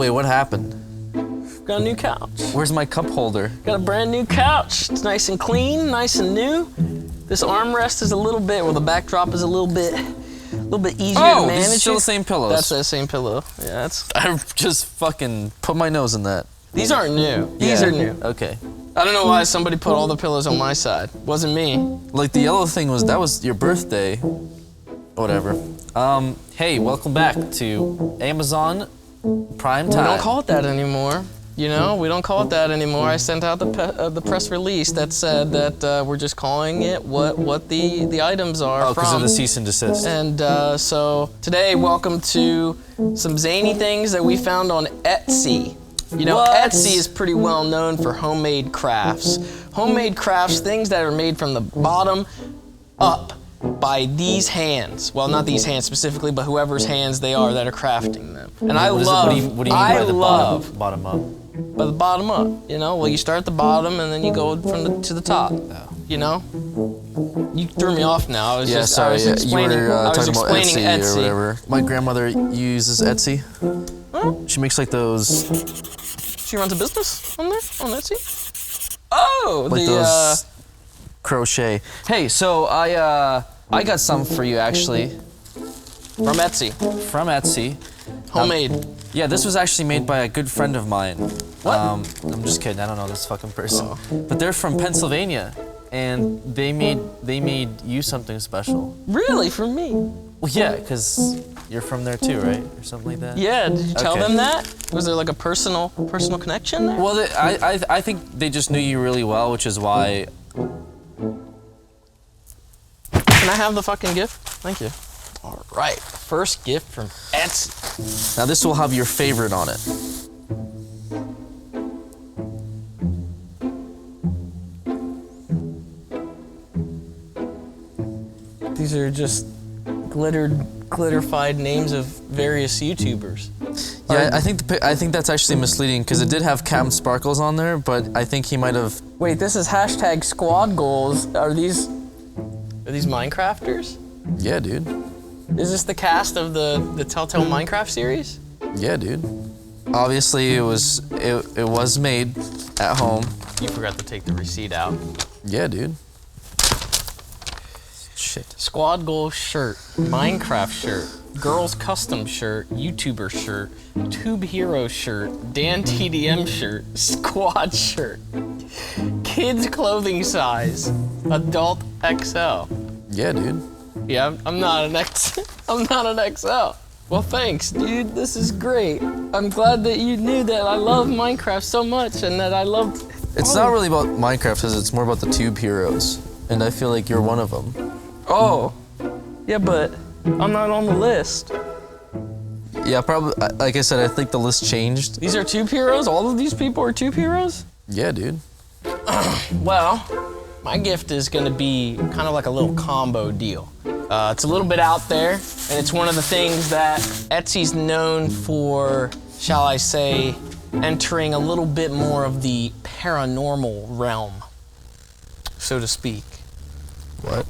Wait, what happened? Got a new couch. Where's my cup holder? Got a brand new couch. It's nice and clean, nice and new. This armrest is a little bit, well, the backdrop is a little bit easier to manage. These are still the same pillows. That's the same pillow. Yeah, I just fucking put my nose in that. These aren't new. These are new. Okay. I don't know why somebody put all the pillows on my side. Wasn't me. Like the yellow thing that was your birthday. Whatever. Hey, welcome back to Amazon Prime Time. We don't call it that anymore. You know, we don't call it that anymore. I sent out the press release that said that we're just calling it what the items are from. Because of the cease and desist. And so today, welcome to some zany things that we found on Etsy. You know, Etsy is pretty well known for homemade crafts. Homemade crafts, things that are made from the bottom up by these hands. Well, not these hands specifically, but whoever's hands they are that are crafting them. And what do you mean by the bottom up? By the bottom up, you know? Well, you start at the bottom and then you go to the top, you know? You threw me off now. I was explaining, you were talking about Etsy, Etsy or whatever. My grandmother uses Etsy. Huh? She makes like those... She runs a business on there, on Etsy? Oh, like those crochet. Hey, so I got some for you actually. From Etsy. From Etsy. Homemade. Yeah, this was actually made by a good friend of mine. What? I'm just kidding. I don't know this fucking person. But they're from Pennsylvania, and they made you something special. Really, for me? Well, yeah, because you're from there too, right, or something like that. Yeah. Did you tell them that? Was there like a personal connection there? Well, I think they just knew you really well, which is why. Can I have the fucking gift? Thank you. All right, first gift from Etsy. Now this will have your favorite on it. These are just glitterified names of various YouTubers. Yeah, I think that's actually misleading because it did have Captain Sparkles on there, but I think he might have. Wait, this is hashtag squad goals. Are these Minecrafters? Yeah, dude. Is this the cast of the Telltale Minecraft series? Yeah, dude. Obviously, it was made at home. You forgot to take the receipt out. Yeah, dude. Shit. Squad goal shirt, Minecraft shirt, girls custom shirt, YouTuber shirt, Tube Hero shirt, Dan TDM shirt, squad shirt, kids clothing size, adult XL. Yeah, dude. Yeah, I'm not an XL. Well, thanks, dude. This is great. I'm glad that you knew that I love Minecraft so much and that I loved. It's not really about Minecraft, because it's more about the Tube Heroes, and I feel like you're one of them. Oh, yeah, but I'm not on the list. Yeah, probably. Like I said, I think the list changed. These are Tube Heroes? All of these people are Tube Heroes? Yeah, dude. Well, my gift is gonna be kind of like a little combo deal. It's a little bit out there, and it's one of the things that Etsy's known for, shall I say, entering a little bit more of the paranormal realm, so to speak. What?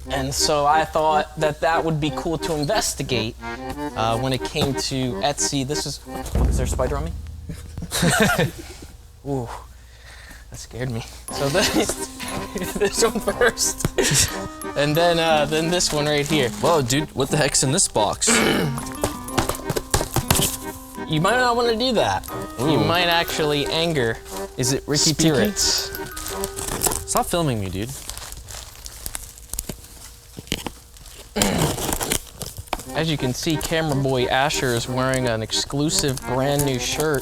And so I thought that would be cool to investigate when it came to Etsy. Is there a spider on me? Ooh, that scared me. So this one first, and then this one right here. Whoa, dude, what the heck's in this box? You might not want to do that. Ooh. You might actually anger. Is it Ricky spirits? Stop filming me, dude. As you can see, camera boy Asher is wearing an exclusive brand new shirt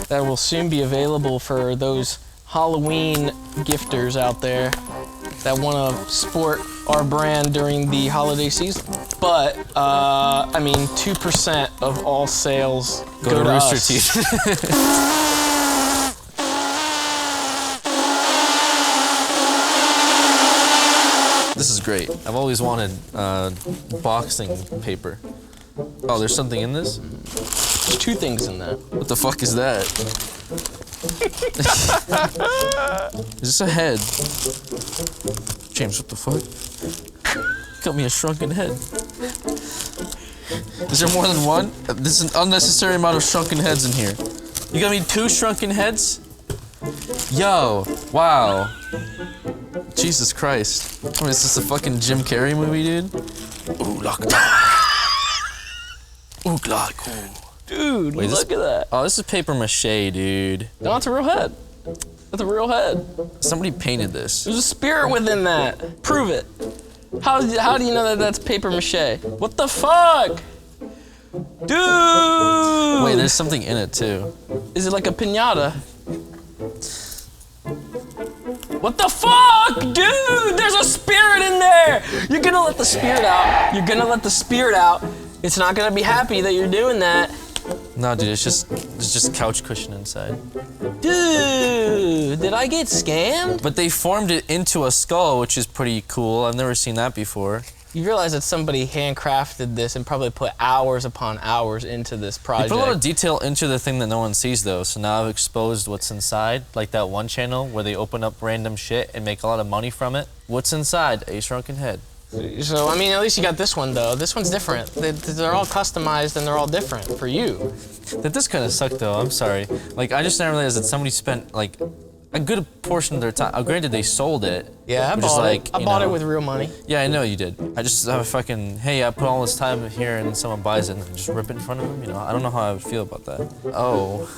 that will soon be available for those Halloween gifters out there that want to sport our brand during the holiday season. But, I mean, 2% of all sales go to Rooster us. Teeth. This is great. I've always wanted boxing paper. Oh, there's something in this? There's two things in that. What the fuck is that? Is this a head? James, what the fuck? Got me a shrunken head. Is there more than one? This is an unnecessary amount of shrunken heads in here. You got me 2 shrunken heads? Yo, wow. Jesus Christ. What is this, a fucking Jim Carrey movie, dude? Ooh, Dude, wait, look at that. Oh, this is paper mache, dude. No, it's a real head. That's a real head. Somebody painted this. There's a spirit within that. Prove it. How do you know that that's paper mache? What the fuck? Dude! Wait, there's something in it too. Is it like a piñata? What the fuck? Dude, there's a spirit in there! You're gonna let the spirit out. You're gonna let the spirit out. It's not gonna be happy that you're doing that. No, dude, it's just couch cushion inside. Dude, did I get scammed? But they formed it into a skull, which is pretty cool. I've never seen that before. You realize that somebody handcrafted this and probably put hours upon hours into this project. They put a lot of detail into the thing that no one sees, though. So now I've exposed what's inside, like that one channel where they open up random shit and make a lot of money from it. What's inside? A shrunken head. So, I mean, at least you got this one, though. This one's different. They're all customized and they're all different for you. That does kind of suck, though. I'm sorry. Like, I just never realized that somebody spent, like, a good portion of their time. Granted, they sold it. Yeah, I bought it with real money. Yeah, I know you did. I just have a fucking, hey, I put all this time here and someone buys it and just rip it in front of them, you know? I don't know how I would feel about that. Oh.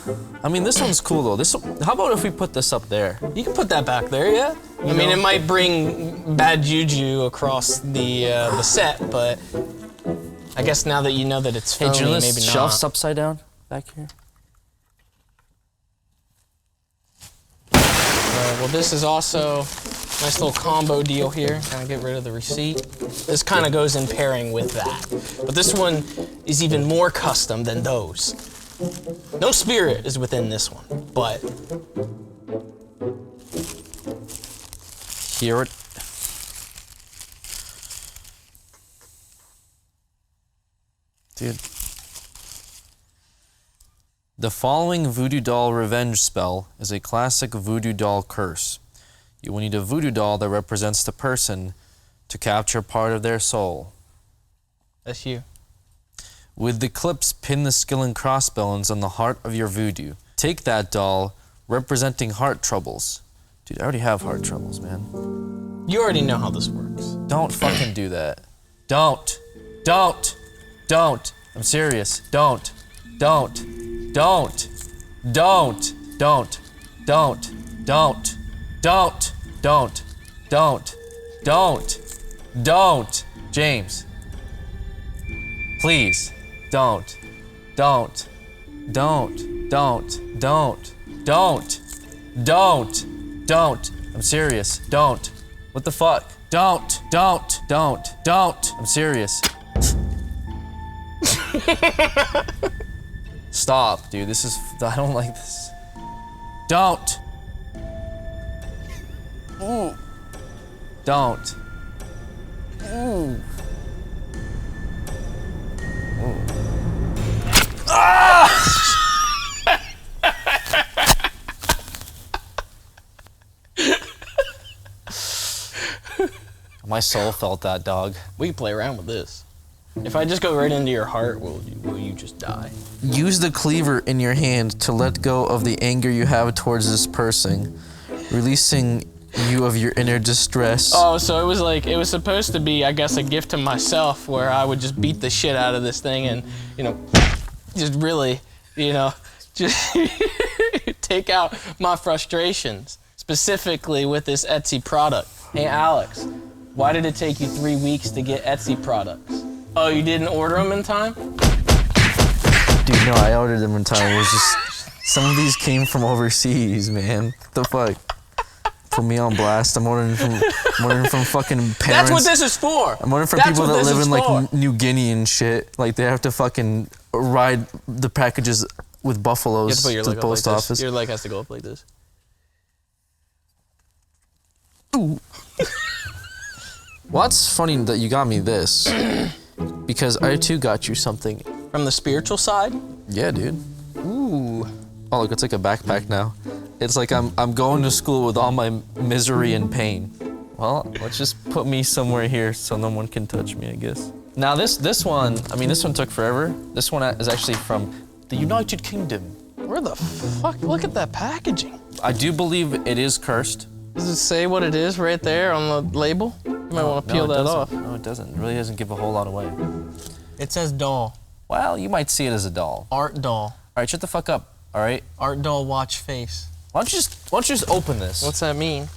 I mean, this one's cool, though. How about if we put this up there? You can put that back there, yeah. I mean, it might bring bad juju across the set, but I guess now that you know that it's phony, maybe not. Shelf's upside down back here. Well, this is also a nice little combo deal here. Kind of get rid of the receipt. This kind of goes in pairing with that. But this one is even more custom than those. No spirit is within this one, but Hear it. Dude. The following voodoo doll revenge spell is a classic voodoo doll curse. You will need a voodoo doll that represents the person to capture part of their soul. that's you. With the clips, pin the skull and crossbones on the heart of your voodoo. Take that doll, representing heart troubles. Dude, I already have heart troubles, man. You already know how this works. Don't fucking do that. Don't. I'm serious. Don't. Don't. James. Please. Don't. I'm serious. Don't. What the fuck? Don't. I'm serious. Stop, dude. I don't like this. Don't. Ooh. Don't. Ooh. Ooh. Ah! My soul felt that, dog. We can play around with this. If I just go right into your heart, will you just die? Use the cleaver in your hand to let go of the anger you have towards this person, releasing you of your inner distress. Oh, so it was supposed to be, I guess, a gift to myself where I would just beat the shit out of this thing and, just really, just take out my frustrations, specifically with this Etsy product. Hey, Alex, why did it take you 3 weeks to get Etsy products? Oh, you didn't order them in time? Dude, no, I ordered them in time. It was just, some of these came from overseas, man. What the fuck? Put me on blast. I'm ordering from fucking parents. That's what this is for. I'm ordering from people that live in like New Guinea and shit. Like they have to fucking ride the packages with buffaloes to the post office. Your leg has to go up like this. Ooh. Well, that's funny that you got me this. Because I too got you something. From the spiritual side? Yeah, dude. Ooh. Oh, look, it's like a backpack now. It's like I'm going to school with all my misery and pain. Well, let's just put me somewhere here so no one can touch me, I guess. Now this one, I mean, this one took forever. This one is actually from the United Kingdom. Where the fuck? Look at that packaging. I do believe it is cursed. Does it say what it is right there on the label? You might want to peel that off. No, it doesn't. It really doesn't give a whole lot away. It says doll. Well, you might see it as a doll. Art doll. All right, shut the fuck up. All right. Art doll watch face. Why don't you just open this? What's that mean?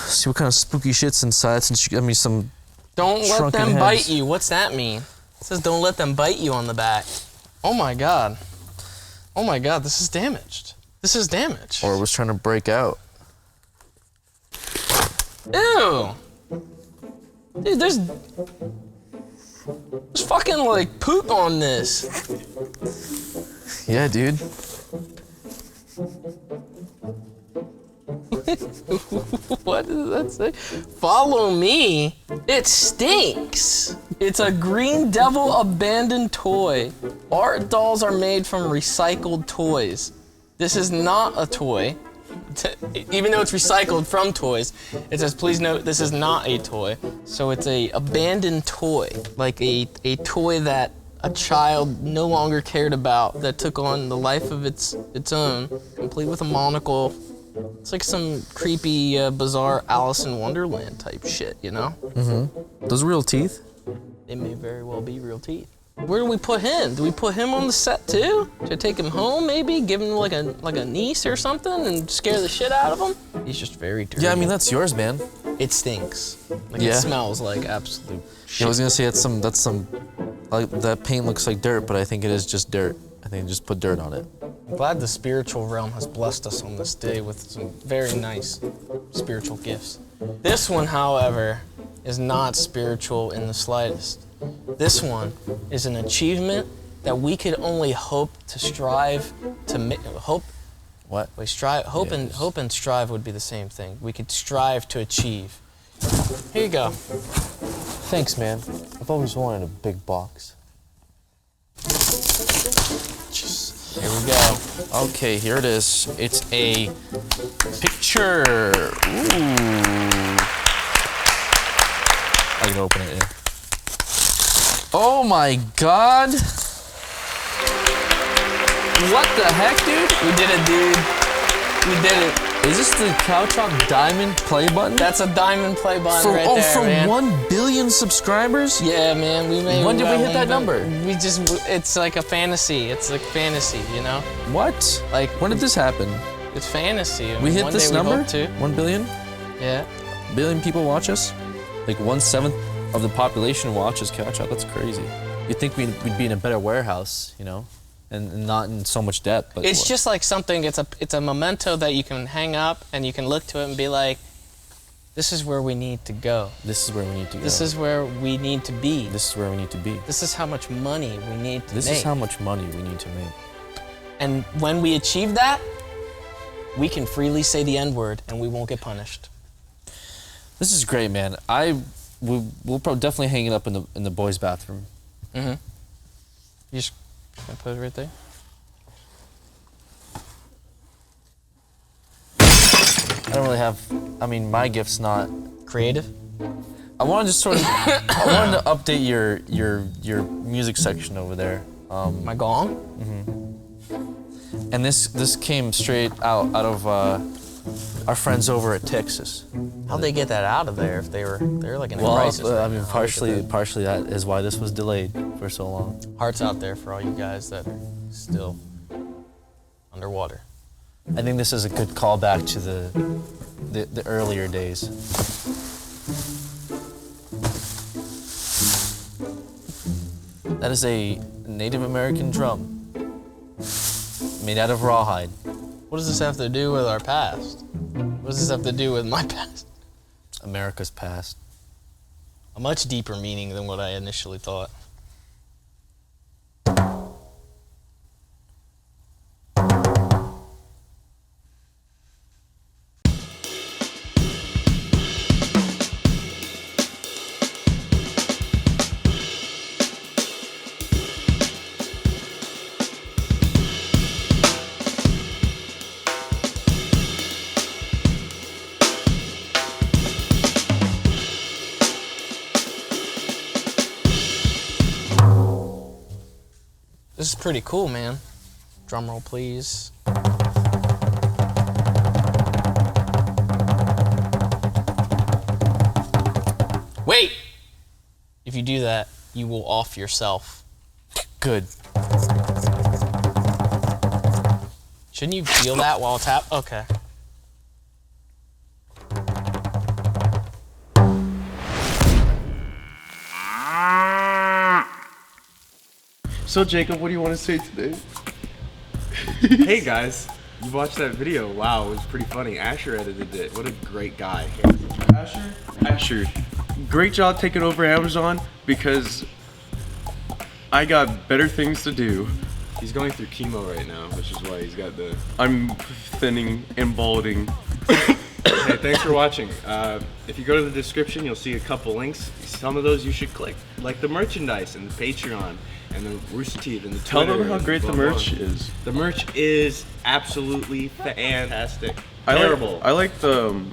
See what kind of spooky shit's inside. Since you got me some. Don't let shrunken them heads. bite you. What's that mean? It says don't let them bite you on the back. Oh my god. Oh my god, this is damaged. This is damaged. Or it was trying to break out. Ew. Dude, there's fucking like poop on this. Yeah, dude. What does that say? Follow me. It stinks. It's a green devil abandoned toy. Art dolls are made from recycled toys. This is not a toy. Even though it's recycled from toys, it says, please note, this is not a toy. So it's a abandoned toy, like a toy that a child no longer cared about, that took on the life of its own, complete with a monocle. It's like some creepy, bizarre Alice in Wonderland type shit, you know? Mm-hmm. Those real teeth? They may very well be real teeth. Where do we put him? Do we put him on the set too? Should I take him home maybe? Give him like a niece or something and scare the shit out of him? He's just very dirty. Yeah, I mean, that's yours, man. It stinks. Like Yeah. it smells like absolute shit. Yeah, I was gonna say that's some, like, that paint looks like dirt, but I think it is just dirt. I think just put dirt on it. I'm glad the spiritual realm has blessed us on this day with some very nice spiritual gifts. This one, however, is not spiritual in the slightest. This one is an achievement that we could only hope to strive to make. Hope. What? We strive. Hope Yeah, and just- hope and strive would be the same thing. We could strive to achieve. Here you go. Thanks, man. I've always wanted a big box. Here we go. Okay, here it is. It's a picture. Ooh. I can open it. Yeah. Oh my god! What the heck, dude? We did it, dude. We did it. Is this the Couchop Diamond play button? That's a diamond play button right there, for man. 1 billion subscribers? Yeah, man. We made. When did we hit that number? We just. It's like a fantasy. It's like fantasy, you know. What? Like When did this happen? it's fantasy. I We mean, hit one this day we number? hope to. 1 billion? Yeah. Billion people watch us? Like 1/7 of the population watches Couchop. That's crazy. You'd think we'd be in a better warehouse, you know, and not in so much debt. But It's just like something. It's a memento that you can hang up and you can look to it and be like, this is where we need to go. This is where we need to go. This is where we need to be. This is where we need to be. This is how much money we need to This make. is how much money we need to make. And when we achieve that, we can freely say the N-word and we won't get punished. This is great, man. We'll probably definitely hang it up in the boys' bathroom. Mm-hmm. You just gonna put it right there? I don't really have. I mean, my gift's not. Creative? I wanted to sort of. I wanted to update your music section over there. My gong? And this came straight out of our friends over at Texas. How'd they get that out of there if they're like in a crisis? Well, right I mean, now? How'd they get partially that is why this was delayed for so long. that? Hearts out there for all you guys that are still underwater. I think this is a good callback to the earlier days. That is a Native American drum made out of rawhide. What does this have to do with our past? What does this have to do with my past? America's past. A much deeper meaning than what I initially thought. This is pretty cool, man. Drum roll, please. Wait! If you do that, you will off yourself. Good. Shouldn't you feel that while it's happening? Okay. So Jacob, what do you want to say today? Hey guys, you watched that video. Wow, it was pretty funny. Asher edited it. What a great guy. Asher, great job taking over Amazon because I got better things to do. He's going through chemo right now, which is why he's got the... I'm thinning and balding. Hey, thanks for watching. If you go to the description, you'll see a couple links. Some of those you should click, like the merchandise and the Patreon and the Rooster Teeth and the Tell Twitter them how and great the blah, merch blah. is. The merch is absolutely fantastic. Terrible. I like the